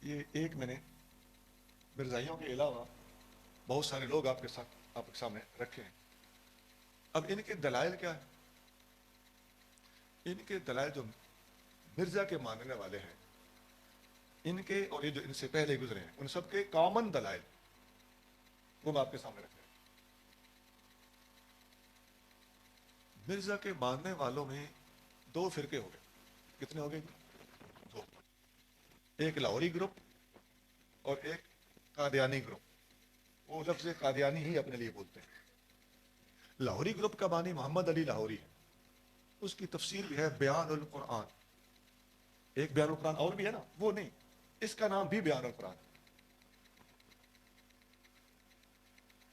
یہ ایک میں نے مرزائیوں کے علاوہ بہت سارے لوگ آپ کے سامنے رکھے ہیں. اب ان کے دلائل کیا ہے؟ ان کے دلائل جو مرزا کے ماننے والے ہیں ان کے اور یہ جو ان سے پہلے گزرے ہیں ان سب کے کامن دلائل وہ میں آپ کے سامنے رکھ رہا ہوں. مرزا کے ماننے والوں میں دو فرقے ہو گئے. کتنے ہو گئے؟ دو. ایک لاہوری گروپ اور ایک قادیانی گروپ. وہ لفظ قادیانی ہی اپنے لیے بولتے ہیں. لاہوری گروپ کا بانی محمد علی لاہوری ہے. اس کی تفسیر بھی ہے بیان القرآن. ایک بیان القرآن اور بھی ہے نا، وہ نہیں، اس کا نام بھی بیان القرآن.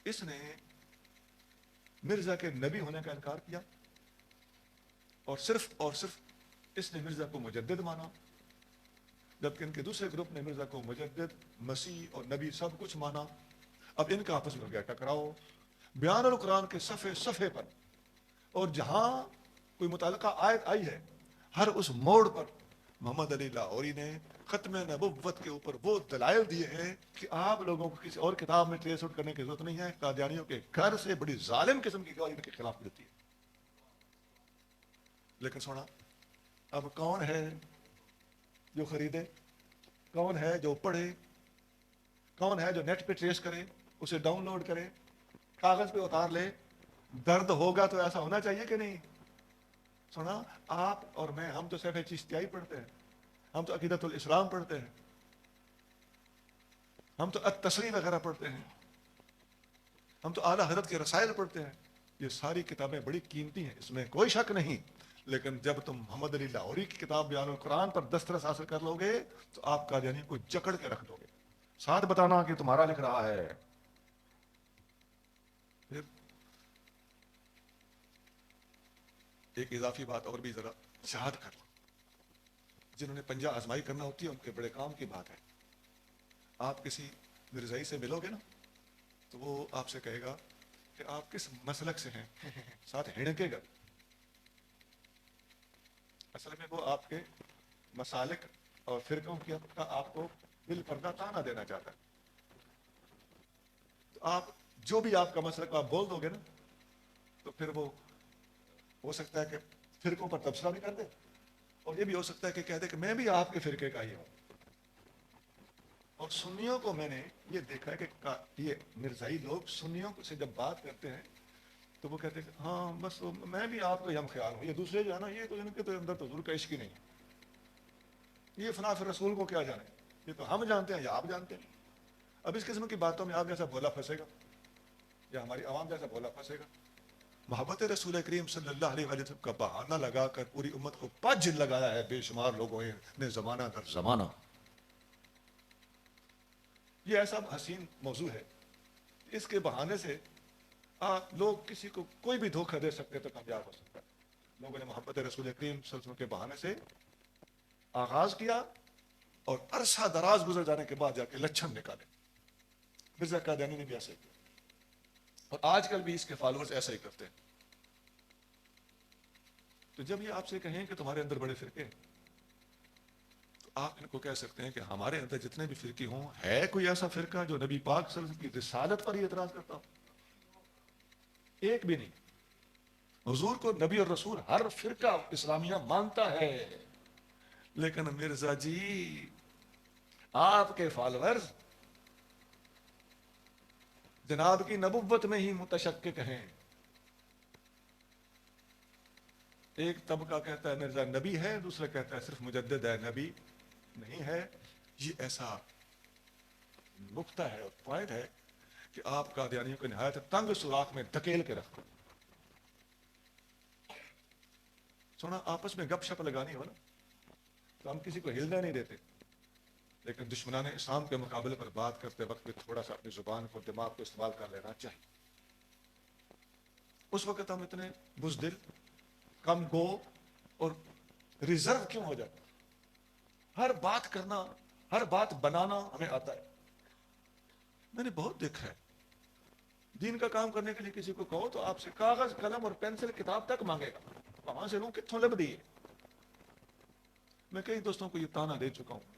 اس نے مرزا کے نبی ہونے کا انکار کیا اور صرف اس نے مرزا کو مجدد مانا، جبکہ ان کے دوسرے گروپ نے مرزا کو مجدد، مسیح اور نبی سب کچھ مانا. اب ان کا آپس میں ہو گیا ٹکراؤ بیان القرآن کے صفحے پر، اور جہاں کوئی متعلقہ آیت آئی ہے ہر اس موڑ پر محمد علی لاہوری نے ختم نبوت کے اوپر وہ دلائل دیے ہیں کہ آپ لوگوں کو کسی اور کتاب میں ٹریس آؤٹ کرنے کی ضرورت نہیں ہے. قادیانیوں کے گھر سے بڑی ظالم قسم کی گواہی ان کے خلاف ملتی ہے. لیکن سونا، اب کون ہے جو خریدے؟ کون ہے جو پڑھے؟ کون ہے جو نیٹ پہ ٹریس کرے، اسے ڈاؤن لوڈ کرے، کاغذ پہ اتار لے؟ درد ہوگا تو ایسا ہونا چاہیے کہ نہیں؟ سنا، آپ اور میں، ہم تو صرف چشتیائی پڑھتے ہیں، ہم تو عقیدت الاسلام پڑھتے ہیں، ہم تو التصریح وغیرہ پڑھتے ہیں، ہم تو اعلیٰ حضرت کے رسائل پڑھتے ہیں. یہ ساری کتابیں بڑی قیمتی ہیں، اس میں کوئی شک نہیں. لیکن جب تم محمد علی لاہوری کی کتاب بیان القرآن پر دسترس حاصل کر لو گے تو آپ قادیانی کو جکڑ کے رکھ دو گے، ساتھ بتانا کہ تمہارا لکھ رہا ہے. پھر ایک اضافی بات اور بھی ذرا شہاد کر لو. جنہوں نے پنجہ آزمائی کرنا ہوتی ہے ان کے بڑے کام کی بات ہے. آپ کسی مرزائی سے ملو گے نا تو وہ آپ سے کہے گا کہ آپ کس مسلک سے ہیں، ساتھ ہڑکے گا. اصل میں وہ آپ کے مسالک اور فرقوں کا آپ کو بل پردہ تانا دینا چاہتا ہے. تو آپ جو بھی آپ کا مسلک آپ بول دو گے نا تو پھر وہ ہو سکتا ہے کہ فرقوں پر تبصرہ بھی کر دے، اور یہ بھی ہو سکتا ہے کہ کہہ دے کہ میں بھی آپ کے فرقے کا ہی ہوں. اور سنیوں کو میں نے یہ دیکھا ہے کہ یہ مرزائی لوگ سنیوں سے جب بات کرتے ہیں تو وہ کہتے ہیں کہ ہاں بس میں بھی آپ کا ہم خیال ہوں. یہ دوسرے جو ہے نا، یہ تو ان کے تو اندر تو حضور کا عشق ہی نہیں ہے. یہ فنا پھر رسول کو کیا جانے، یہ تو ہم جانتے ہیں یا آپ جانتے ہیں. اب اس قسم کی باتوں میں آپ جیسا بولا پھنسے گا یا ہماری عوام جیسا بولا پھنسے گا. محبت رسول کریم صلی اللہ علیہ وسلم کا بہانہ لگا کر پوری امت کو پج لگایا ہے بے شمار لوگوں نے زمانہ در زمانہ. یہ ایسا حسین موضوع ہے، اس کے بہانے سے لوگ کسی کو کوئی بھی دھوکہ دے سکتے تو کامیاب ہو سکتا ہے. لوگوں نے محبت رسول کریم صلی اللہ علیہ وسلم کے بہانے سے آغاز کیا اور عرصہ دراز گزر جانے کے بعد جا کے لچھن نکالے. مرزا قادیانی نے بھی ایسا کیا اور آج کل بھی اس کے فالوورز ایسا ہی کرتے ہیں. تو جب یہ آپ سے کہیں کہ تمہارے اندر بڑے فرقے ہیں تو آپ ان کو کہہ سکتے ہیں کہ ہمارے اندر جتنے بھی فرقے ہوں، ہے کوئی ایسا فرقہ جو نبی پاک صلی اللہ علیہ وسلم کی رسالت پر ہی اعتراض کرتا ہو؟ ایک بھی نہیں. حضور کو نبی اور رسول ہر فرقہ اسلامیہ مانتا ہے، لیکن مرزا جی آپ کے فالوورز جناب کی نبوت میں ہی متشکک ہیں. ایک طبقہ کہتا ہے مرزا نبی ہے، دوسرا کہتا ہے صرف مجدد ہے، نبی نہیں ہے. یہ ایسا نقطہ ہے اور پوائنٹ ہے کہ آپ قادیانیوں کو نہایت تنگ سوراخ میں دھکیل کے رکھو. سونا، آپس میں گپ شپ لگانی ہو نا تو ہم کسی کو ہلنے نہیں دیتے، لیکن دشمنان اسلام کے مقابلے پر بات کرتے وقت بھی تھوڑا سا اپنی زبان کو، دماغ کو استعمال کر لینا چاہیے. اس وقت ہم اتنے بزدل، کم گو اور ریزرو کیوں ہو جاتے؟ ہر بات کرنا، ہر بات بنانا ہمیں آتا ہے. میں نے بہت دیکھا ہے، دین کا کام کرنے کے لیے کسی کو کہو تو آپ سے کاغذ قلم اور پینسل کتاب تک مانگے گا. وہاں سے لوں کتوں لب دیے. میں کئی دوستوں کو یہ تانا دے چکا ہوں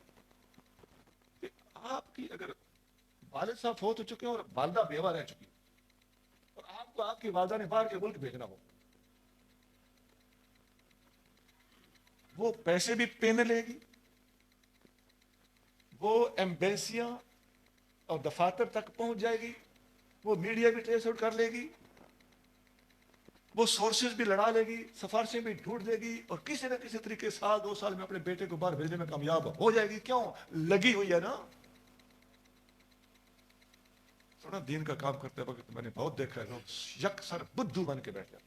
کہ آپ کی اگر والد صاحب فوت ہو چکے ہیں اور والدہ بیوہ رہ چکی اور آپ کو آپ کی والدہ نے باہر کے ملک بھیجنا ہو, وہ پیسے بھی پینے لے گی, وہ ایمبیسیاں اور دفاتر تک پہنچ جائے گی, وہ میڈیا بھی ٹریس آؤٹ کر لے گی, وہ سورسز بھی لڑا لے گی, سفارشیں بھی ڈھونڈ دے گی, اور کسی نہ کسی طریقے سال 2 سال میں اپنے بیٹے کو باہر بھیجنے میں کامیاب ہو جائے گی. کیوں؟ لگی ہوئی ہے نا. تھوڑا دین کا کام کرتے وقت میں نے بہت دیکھا ہے لوگ یکسر بدھو بن کے بیٹھ جاتے.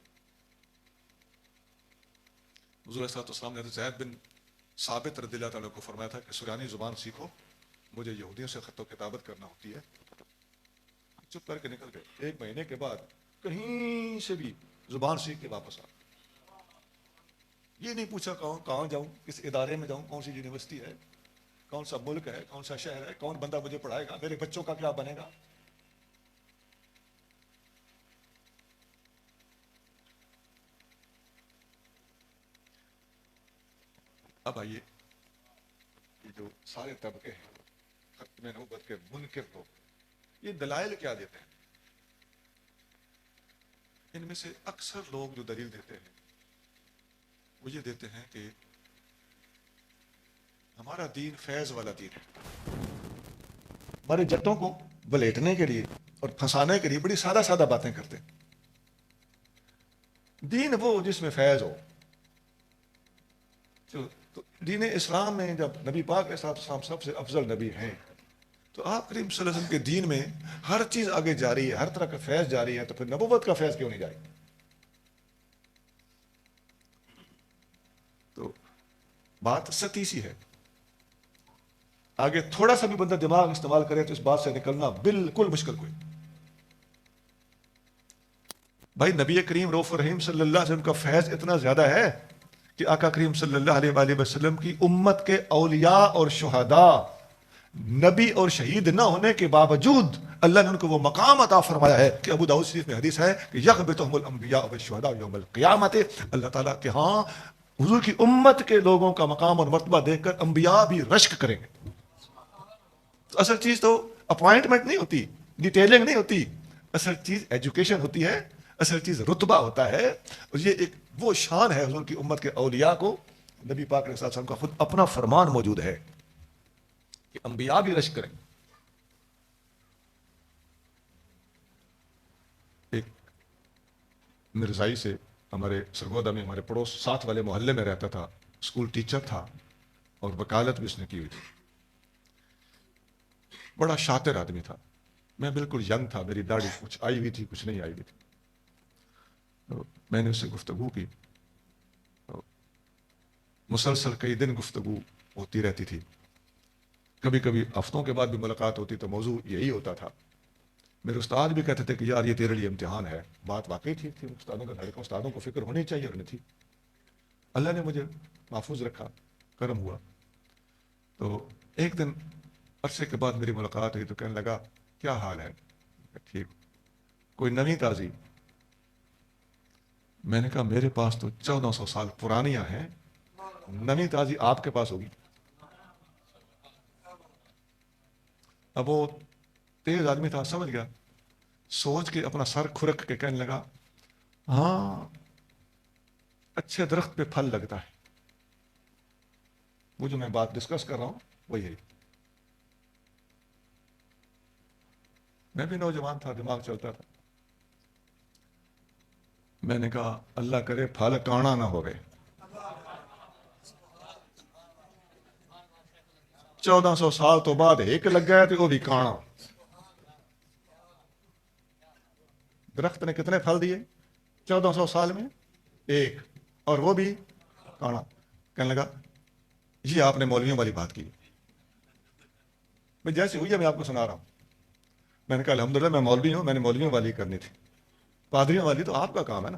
حضور صلی اللہ علیہ وسلم نے زید بن ثابت رضی اللہ تعالیٰ کو فرمایا تھا کہ سریانی زبان سیکھو, مجھے یہودیوں سے خط و کتابت کرنا ہوتی ہے. چپ کر کے نکل گئے. 1 مہینے کے بعد کہیں سے بھی زبان سیکھ کے واپس آ. یہ نہیں پوچھا کہاں جاؤں, کس ادارے میں جاؤں, کون سی یونیورسٹی ہے, کون سا ملک ہے, کون سا شہر ہے, کون بندہ مجھے پڑھائے گا, میرے بچوں کا کیا بنے گا. اب آئیے, یہ جو سارے طبقے ہیں ختم نبوت کے منکر لوگ, یہ دلائل کیا دیتے ہیں؟ ان میں سے اکثر لوگ جو دلیل دیتے ہیں وہ یہ دیتے ہیں کہ ہمارا دین فیض والا دین ہے. ہمارے جٹوں کو بلیٹنے کے لیے اور پھنسانے کے لیے بڑی سادہ سادہ باتیں کرتے ہیں. دین وہ جس میں فیض ہو. تو دین اسلام میں جب نبی پاک کے ساتھ سب سے افضل نبی ہیں, تو آپ کریم صلی اللہ علیہ وسلم کے دین میں ہر چیز آگے جاری ہے, ہر طرح کا فیض جاری ہے, تو پھر نبوت کا فیض کیوں نہیں جاری؟ تو بات ستی سی ہے. آگے تھوڑا سا بھی بندہ دماغ استعمال کرے تو اس بات سے نکلنا بالکل مشکل کوئی. بھائی نبی کریم رؤوف الرحیم صلی اللہ علیہ وسلم کا فیض اتنا زیادہ ہے کہ آقا کریم صلی اللہ علیہ وآلہ وسلم کی امت کے اولیاء اور شہداء نبی اور شہید نہ ہونے کے باوجود اللہ نے ان کو وہ مقام عطا فرمایا ہے کہ ابو داؤد شریف میں حدیث ہے کہ یغبطہم الانبیاء والشہداء یوم القیامت. اللہ تعالیٰ کہ ہاں حضور کی امت کے لوگوں کا مقام اور مرتبہ دیکھ کر انبیاء بھی رشک کریں گے. تو اصل چیز تو اپوائنٹمنٹ نہیں ہوتی, ڈیٹیلنگ نہیں ہوتی, اصل چیز ایجوکیشن ہوتی ہے, اصل چیز رتبہ ہوتا ہے. اور یہ ایک وہ شان ہے حضور کی امت کے اولیاء کو. نبی پاک علیہ السلام کا خود اپنا فرمان موجود ہے کہ انبیاء بھی رشک کریں. ایک مرزائی سے ہمارے سرگودا میں ہمارے پڑوس ساتھ والے محلے میں رہتا تھا, اسکول ٹیچر تھا اور وکالت بھی اس نے کی ہوئی تھی. بڑا شاطر آدمی تھا. میں بالکل ینگ تھا, میری داڑھی کچھ آئی ہوئی تھی کچھ نہیں آئی ہوئی تھی. تو میں نے اس سے گفتگو کی, مسلسل کئی دن گفتگو ہوتی رہتی تھی. کبھی کبھی ہفتوں کے بعد بھی ملاقات ہوتی تو موضوع یہی ہوتا تھا. میرے استاد بھی کہتے تھے کہ یار یہ تیرے لیے امتحان ہے. بات واقعی ٹھیک تھی, استادوں کا دھڑکا, استادوں کو فکر ہونی چاہیے اور نہیں تھی. اللہ نے مجھے محفوظ رکھا, کرم ہوا. تو ایک دن عرصے کے بعد میری ملاقات ہوئی تو کہنے لگا کیا حال ہے؟ ٹھیک. کوئی نئی تازی؟ میں نے کہا میرے پاس تو 1400 سال پرانیاں ہیں, نئی تازی آپ کے پاس ہوگی. اب وہ تیز آدمی تھا, سمجھ گیا, سوچ کے اپنا سر کھرک کے کہنے لگا ہاں اچھے درخت پہ پھل لگتا ہے. وہ جو میں بات ڈسکس کر رہا ہوں وہ یہی. میں بھی نوجوان تھا, دماغ چلتا تھا. میں نے کہا اللہ کرے پھل کانا نہ ہوئے. 1400 سال تو بعد ایک لگ گیا تو وہ بھی کانا. درخت نے کتنے پھل دیے 1400 سال میں؟ ایک, اور وہ بھی کانا. کہنے لگا یہ آپ نے مولویوں والی بات کی. میں جیسے ہوئی ہے میں آپ کو سنا رہا ہوں. میں نے کہا الحمدللہ میں مولوی ہوں, میں نے مولویوں والی کرنی تھی, پادریوں والی تو آپ کا کام ہے نا.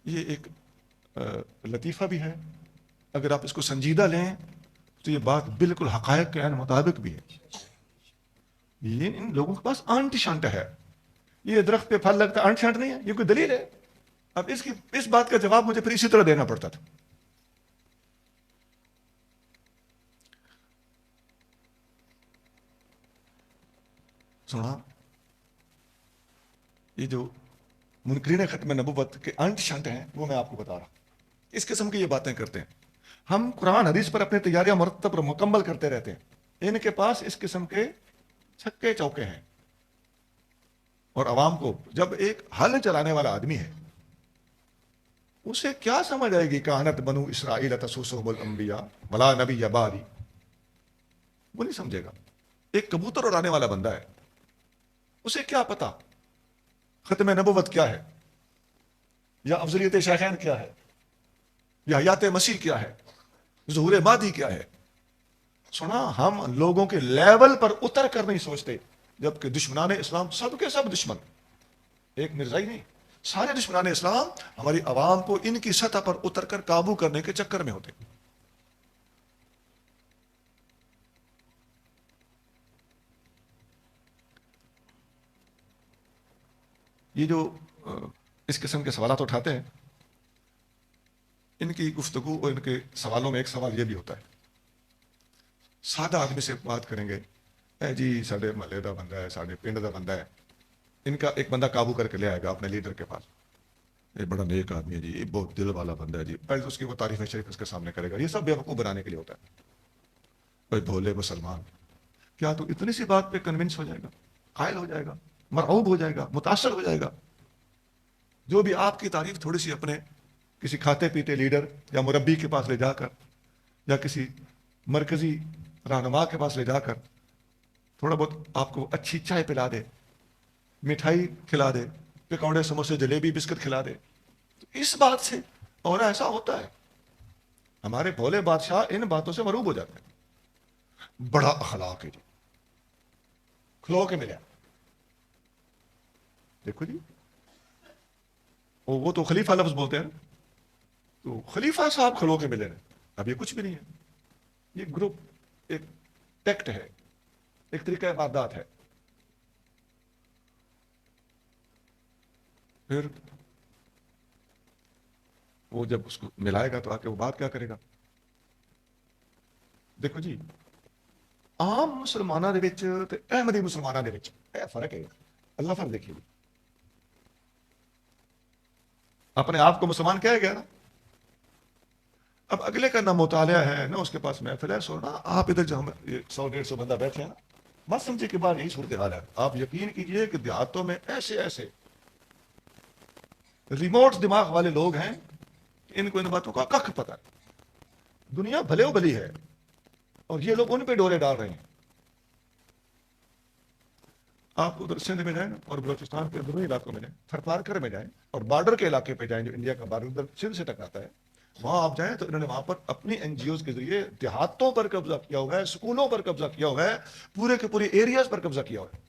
یہ ایک لطیفہ بھی ہے, اگر آپ اس کو سنجیدہ لیں تو یہ بات بالکل حقائق کے عین مطابق بھی ہے. یہ ان لوگوں کے پاس آنٹ شانٹ ہے, یہ درخت پہ پھل لگتا ہے, آنٹ شانٹ نہیں ہے, یہ کوئی دلیل ہے؟ اب اس بات کا جواب مجھے پھر اسی طرح دینا پڑتا تھا. سنا یہ جو منکرین ختم نبوت کے انٹ شنٹ ہیں وہ میں آپ کو بتا رہا ہوں، اس قسم کی یہ باتیں کرتے ہیں. ہم قرآن حدیث پر اپنی تیاریاں مرتب اور مکمل کرتے رہتے ہیں، ان کے پاس اس قسم کے چھکے چوکے ہیں. اور عوام کو جب ایک حل چلانے والا آدمی ہے اسے کیا سمجھ آئے گی کانت بنو اسرائیل تسوسہم الانبیاء ولا نبی بعدی، وہ نہیں سمجھے گا. ایک کبوتر اڑانے والا بندہ ہے، اسے کیا پتا ختم نبوت کیا ہے، یا افضلیت شیخین کیا ہے، یا حیات مسیح کیا ہے، ظہور مہدی کیا ہے. سنا ہم لوگوں کے لیول پر اتر کر نہیں سوچتے، جبکہ دشمنان اسلام سب کے سب دشمن، ایک مرزائی نہیں، سارے دشمنان اسلام ہماری عوام کو ان کی سطح پر اتر کر قابو کرنے کے چکر میں ہوتے. یہ جو اس قسم کے سوالات اٹھاتے ہیں، ان کی گفتگو اور ان کے سوالوں میں ایک سوال یہ بھی ہوتا ہے، سادہ آدمی سے بات کریں گے، اے جی ساڈے محلے دا بندہ ہے، ساڈے پنڈ دا بندہ ہے، ان کا ایک بندہ قابو کر کے لے آئے گا اپنے لیڈر کے پاس، یہ بڑا نیک آدمی ہے جی، یہ بہت دل والا بندہ ہے جی، پہلے اس کی وہ تعریف شریف اس کے سامنے کرے گا. یہ سب بیوقوف بنانے کے لیے ہوتا ہے. بھائی بھولے مسلمان، کیا تو اتنی سی بات پہ کنونس ہو جائے گا، قائل ہو جائے گا، مرعوب ہو جائے گا، متاثر ہو جائے گا؟ جو بھی آپ کی تعریف تھوڑی سی اپنے کسی کھاتے پیتے لیڈر یا مربی کے پاس لے جا کر، یا کسی مرکزی رہنما کے پاس لے جا کر تھوڑا بہت آپ کو اچھی چائے پلا دے، مٹھائی کھلا دے، پکوڑے سموسے جلیبی بسکٹ کھلا دے، تو اس بات سے اور ایسا ہوتا ہے. ہمارے بھولے بادشاہ ان باتوں سے مروب ہو جاتے ہیں. بڑا اخلاق ہے جی، کھلو کے ملے. دیکھو جی وہ تو خلیفہ لفظ بولتے ہیں، تو خلیفہ صاحب کھلو کے ملے. اب یہ کچھ بھی نہیں ہے، یہ گروپ ایک ٹیکٹ ہے، ایک طریقہ واردات ہے. پھر وہ جب اس کو ملائے گا تو آ کے وہ بات کیا کرے گا؟ دیکھو جی عام مسلمانوں دے وچ تے احمدی مسلمانوں دے وچ اے فرق ہے. اللہ فرق دیکھیے، اپنے آپ کو مسلمان کہہ گیا نا، اب اگلے کا نہ مطالعہ ہے نہ اس کے پاس محفل ہے. سونا آپ ادھر جو ہم 100-150 بندہ بیٹھے ہیں نا، مت سمجھے کہ بات یہی صورتحال ہے. آپ یقین کیجئے کہ دیہاتوں میں ایسے ایسے ریموٹ دماغ والے لوگ ہیں، ان کو ان باتوں کا کخ پتہ ہے. دنیا بھلے و بھلی ہے اور یہ لوگ ان پہ ڈورے ڈال رہے ہیں. آپ ادھر سندھ میں جائیں اور بلوچستان کے اندرونی علاقوں میں جائیں، تھرپارکر میں جائیں اور بارڈر کے علاقے پہ جائیں جو انڈیا کا بارڈر ادھر سندھ سے ٹکراتا ہے، وہاں آپ جائیں تو انہوں نے وہاں پر اپنی این جی اوز کے ذریعے دیہاتوں پر قبضہ کیا ہوا ہے، اسکولوں پر قبضہ کیا ہوا ہے، پورے کے پورے ایریاز پر قبضہ کیا ہوا ہے.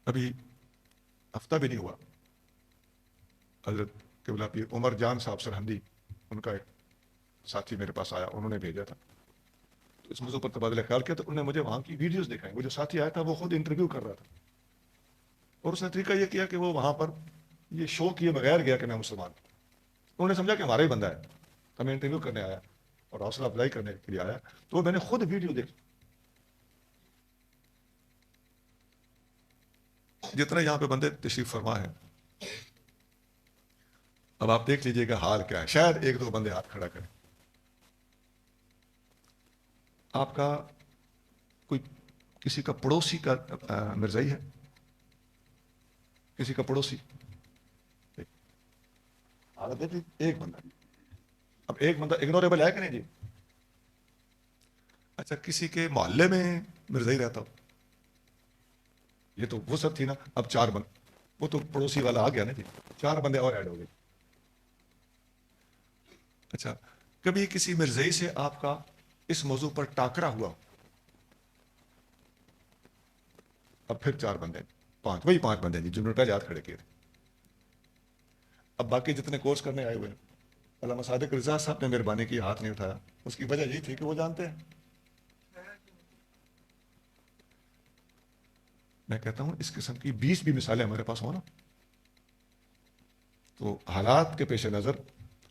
ابھی ہفتہ بھی نہیں ہوا، حضرت قبلہ پیر عمر جان صاحب سرہندی، ان کا ایک ساتھی میرے پاس آیا، انہوں نے بھیجا تھا، تو اس موضوع پر تبادلہ خیال کیا تو انہوں نے مجھے وہاں کی ویڈیوز دکھائی. وہ جو ساتھی آیا تھا وہ خود انٹرویو کر رہا تھا، اور اس نے طریقہ یہ کیا کہ وہ وہاں پر یہ شو کیے بغیر گیا کہ میں مسلمان. انہوں نے سمجھا کہ ہمارا ہی بندہ ہے، ہمیں انٹرویو کرنے آیا اور حوصلہ افزائی کرنے کے لیے آیا. تو میں نے خود ویڈیو دیکھی. جتنے یہاں پہ بندے تشریف فرما ہے، اب آپ دیکھ لیجئے گا حال کیا ہے. شاید 1-2 بندے ہاتھ کھڑا کریں. آپ کا کوئی کسی کا پڑوسی کا مرزائی ہے، کسی کا پڑوسی، حالت دیکھ لیجیے، ایک بندہ. اب ایک بندہ اگنوریبل ہے کہ نہیں جی؟ اچھا کسی کے محلے میں مرزائی رہتا ہو، یہ تو وہ سب تھی نا. اب 4 بندے، وہ تو پڑوسی والا آ گیا نا جی، 4 بندے اور ایڈ ہو گئے. اچھا کبھی کسی مرزائی سے آپ کا اس موضوع پر ٹاکرا ہوا؟ اب پھر 4 بندے، 5، وہی 5 بندے جی جنہوں نے پہلے ہاتھ کھڑے کیے تھے. اب باقی جتنے کورس کرنے آئے ہوئے ہیں، علامہ صادق رضا صاحب نے مہربانی کی ہاتھ نہیں اٹھایا. اس کی وجہ یہ تھی کہ وہ جانتے ہیں. میں کہتا ہوں اس قسم کی 20 بھی مثالیں ہمارے پاس ہوں نا، تو حالات کے پیش نظر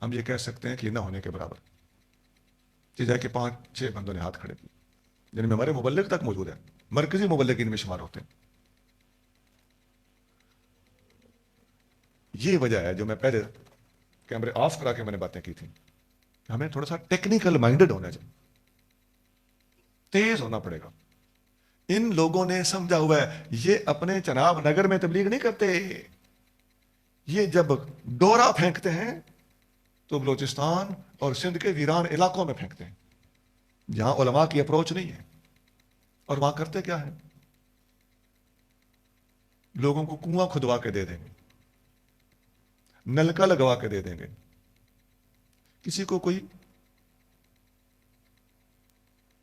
ہم یہ کہہ سکتے ہیں کہ یہ نہ ہونے کے برابر. جائے کہ 5-6 بندوں نے ہاتھ کھڑے کیے، جن میں ہمارے مبلغ تک موجود ہیں، مرکزی مبلغین میں شمار ہوتے ہیں. یہ وجہ ہے جو میں پہلے کیمرے آف کرا کے میں نے باتیں کی تھیں، ہمیں تھوڑا سا ٹیکنیکل مائنڈڈ ہونا چاہیے، تیز ہونا پڑے گا. ان لوگوں نے سمجھا ہوا ہے یہ اپنے چناب نگر میں تبلیغ نہیں کرتے، یہ جب ڈورا پھینکتے ہیں تو بلوچستان اور سندھ کے ویران علاقوں میں پھینکتے ہیں جہاں علماء کی اپروچ نہیں ہے. اور وہاں کرتے کیا ہے؟ لوگوں کو کنواں کھدوا کے دے دیں گے، نلکا لگوا کے دے دیں گے، کسی کو کوئی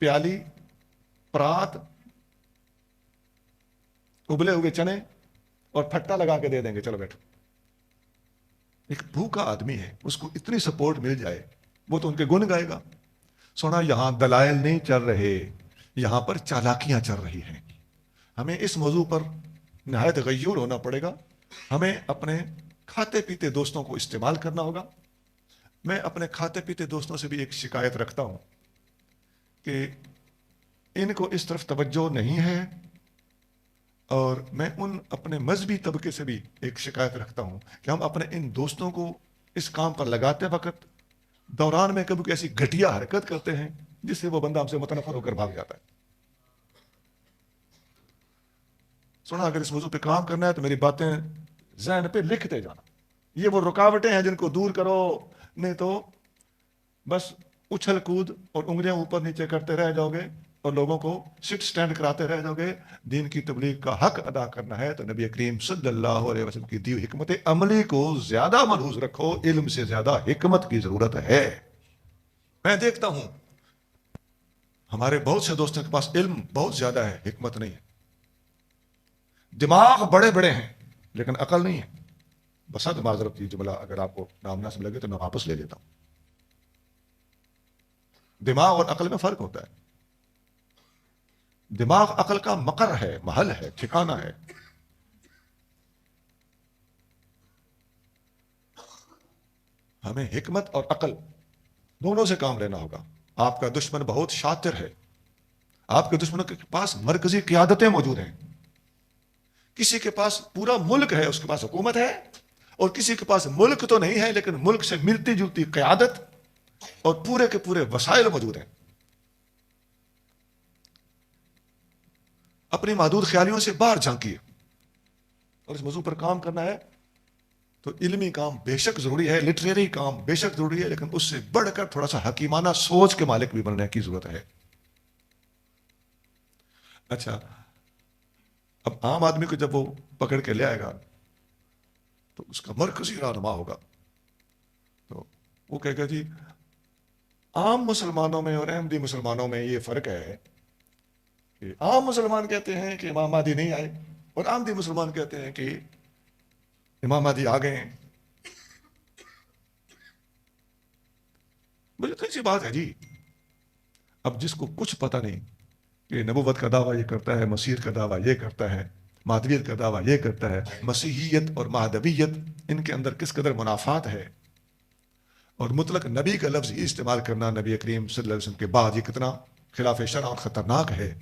پیالی، پرات، ابلے ہوئے چنے اور پھٹا لگا کے دے دیں گے، چلو بیٹھو. ایک بھوکا آدمی ہے، اس کو اتنی سپورٹ مل جائے وہ تو ان کے گن گائے گا. سونا یہاں دلائل نہیں چل رہے، یہاں پر چالاکیاں چل رہی ہیں. ہمیں اس موضوع پر نہایت غیور ہونا پڑے گا. ہمیں اپنے کھاتے پیتے دوستوں کو استعمال کرنا ہوگا. میں اپنے کھاتے پیتے دوستوں سے بھی ایک شکایت رکھتا ہوں کہ ان کو اس طرف توجہ نہیں ہے، اور میں ان اپنے مذہبی طبقے سے بھی ایک شکایت رکھتا ہوں کہ ہم اپنے ان دوستوں کو اس کام پر لگاتے وقت دوران میں کبھی ایسی گھٹیا حرکت کرتے ہیں جس سے وہ بندہ ہم سے متنفر ہو کر بھاگ جاتا ہے. سنا، اگر اس موضوع پہ کام کرنا ہے تو میری باتیں ذہن پہ لکھتے جانا. یہ وہ رکاوٹیں ہیں جن کو دور کرو، نہیں تو بس اچھل کود اور انگلیاں اوپر نیچے کرتے رہ جاؤ گے اور لوگوں کو سٹ سٹینڈ کراتے رہ جاؤ گے. دین کی تبلیغ کا حق ادا کرنا ہے تو نبی کریم صلی اللہ علیہ وسلم کی دی ہوئی حکمت عملی کو زیادہ ملحوظ رکھو. علم سے زیادہ حکمت کی ضرورت ہے. میں دیکھتا ہوں ہمارے بہت سے دوستوں کے پاس علم بہت زیادہ ہے، حکمت نہیں ہے. دماغ بڑے بڑے ہیں لیکن عقل نہیں ہے. بسد معذرت کی جملہ اگر آپ کو نامناسب لگے تو میں واپس لے لیتا ہوں. دماغ اور عقل میں فرق ہوتا ہے. دماغ عقل کا مقر ہے، محل ہے، ٹھکانہ ہے. ہمیں حکمت اور عقل دونوں سے کام لینا ہوگا. آپ کا دشمن بہت شاطر ہے، آپ کے دشمنوں کے پاس مرکزی قیادتیں موجود ہیں. کسی کے پاس پورا ملک ہے، اس کے پاس حکومت ہے، اور کسی کے پاس ملک تو نہیں ہے لیکن ملک سے ملتی جلتی قیادت اور پورے کے پورے وسائل موجود ہیں. اپنی محدود خیالیوں سے باہر جھانکیے. اور اس موضوع پر کام کرنا ہے تو علمی کام بے شک ضروری ہے، لٹریری کام بے شک ضروری ہے، لیکن اس سے بڑھ کر تھوڑا سا حکیمانہ سوچ کے مالک بھی بننے کی ضرورت ہے. اچھا، اب عام آدمی کو جب وہ پکڑ کے لے آئے گا تو اس کا مرکزی رہنما ہوگا، تو وہ کہے گا جی عام مسلمانوں میں اور احمدی مسلمانوں میں یہ فرق ہے کہ عام مسلمان کہتے ہیں کہ امام مہدی نہیں آئے اور احمدی مسلمان کہتے ہیں کہ امام مہدی آ گئے ہیں. مجھے تو ایسی بات ہے جی. اب جس کو کچھ پتہ نہیں کہ نبوت کا دعویٰ یہ کرتا ہے، مسیح کا دعویٰ یہ کرتا ہے، مہدویت کا دعویٰ یہ کرتا ہے، مسیحیت اور مہدویت ان کے اندر کس قدر منافات ہے، اور مطلق نبی کا لفظ یہ استعمال کرنا نبی کریم صلی اللہ علیہ وسلم کے بعد یہ کتنا خلاف شرع اور خطرناک ہے.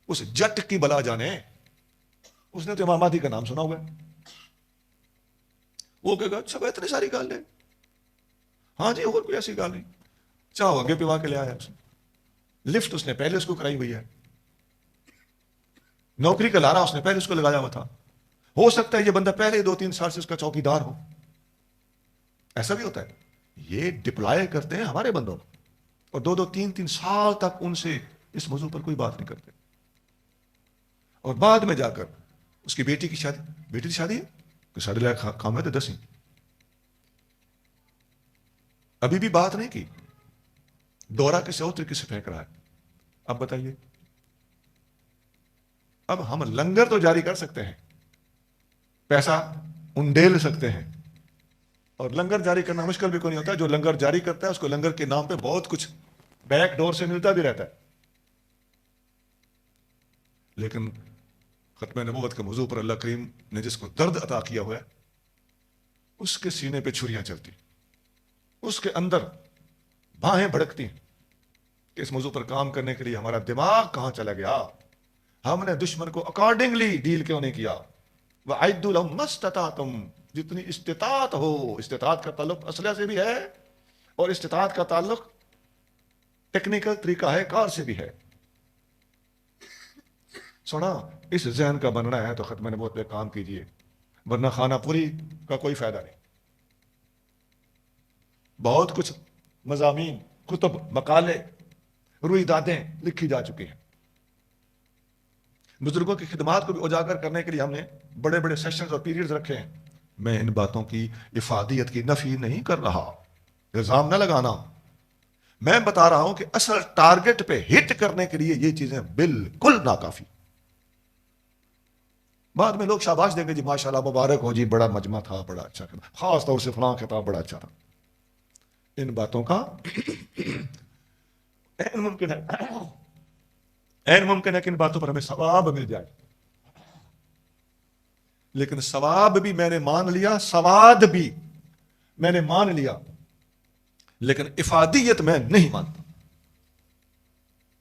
اس جٹ کی بلا جانے، اس نے تو امام مہدی کا نام سنا ہوا ہے. وہ کہے گا اچھا اتنی ساری گال ہے، ہاں جی اور کوئی ایسی گال نہیں. چاہو آگے پوا کے لے آیا اس نے، لفٹ اس نے پہلے اس کو کرائی ہوئی ہے، نوکری کا لارا اس نے پہلے اس کو لگایا ہوا تھا. ہو سکتا ہے یہ بندہ پہلے 2-3 سال سے اس کا چوکیدار ہو. ایسا بھی ہوتا ہے. یہ ڈپلائے کرتے ہیں ہمارے بندوں اور 2-3 سال تک ان سے اس موضوع پر کوئی بات نہیں کرتے، اور بعد میں جا کر اس کی بیٹی کی شادی ہے کہ 7.5 کام ہے تو 10 ہی. ابھی بھی بات نہیں کی، دورہ کسی اور طریقے سے پھینک رہا ہے. اب بتائیے، اب ہم لنگر تو جاری کر سکتے ہیں، پیسہ انڈیل سکتے ہیں، اور لنگر جاری کرنا مشکل بھی کوئی نہیں ہوتا. جو لنگر جاری کرتا ہے اس کو لنگر کے نام پہ بہت کچھ بیک ڈور سے ملتا بھی رہتا ہے. لیکن ختم نبوت کے موضوع پر اللہ کریم نے جس کو درد عطا کیا ہوا ہے اس کے سینے پہ چھریاں چلتی، اس کے اندر باہیں بھڑکتی ہیں. کہ اس موضوع پر کام کرنے کے لیے ہمارا دماغ کہاں چلا گیا. ہم نے دشمن کو اکارڈنگلی ڈیل کیوں نہیں کیا. وَأَعِدُّوا لَهُم مَّا اسْتَطَعْتُمْ, جتنی استطاعت ہو. استطاعت کا تعلق اسلحہ سے بھی ہے اور استطاعت کا تعلق ٹیکنیکل طریقہ ہے کار سے بھی ہے. سنا, اس ذہن کا بننا ہے تو ختم نبوت پہ کام کیجئے, ورنہ خانہ پوری کا کوئی فائدہ نہیں. بہت کچھ مضامین, کتب, مقالے, رویدادیں لکھی جا چکی ہیں. بزرگوں کی خدمات کو بھی اجاگر کرنے کے لیے ہم نے بڑے بڑے سیشنز اور پیریڈز رکھے ہیں. میں ان باتوں کی افادیت کی نفی نہیں کر رہا, الزام نہ لگانا. میں بتا رہا ہوں کہ اصل ٹارگٹ پہ ہٹ کرنے کے لیے یہ چیزیں بالکل ناکافی. بعد میں لوگ شاباش دیں گے, جی ماشاءاللہ مبارک ہو جی, بڑا مجمع تھا, بڑا اچھا تھا, خاص طور سے فلاں خطاب بڑا اچھا تھا. ان باتوں کا این ممکن ہے کہ ان باتوں پر ہمیں ثواب مل جائے, لیکن ثواب بھی میں نے مان لیا, سواد بھی میں نے مان لیا, لیکن افادیت میں نہیں مانتا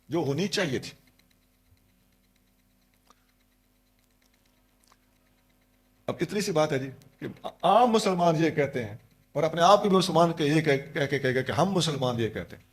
جو ہونی چاہیے تھی. اب اتنی سی بات ہے جی کہ عام مسلمان یہ کہتے ہیں, اور اپنے آپ بھی مسلمان کے یہ کہہ کہ ہم مسلمان یہ کہتے ہیں.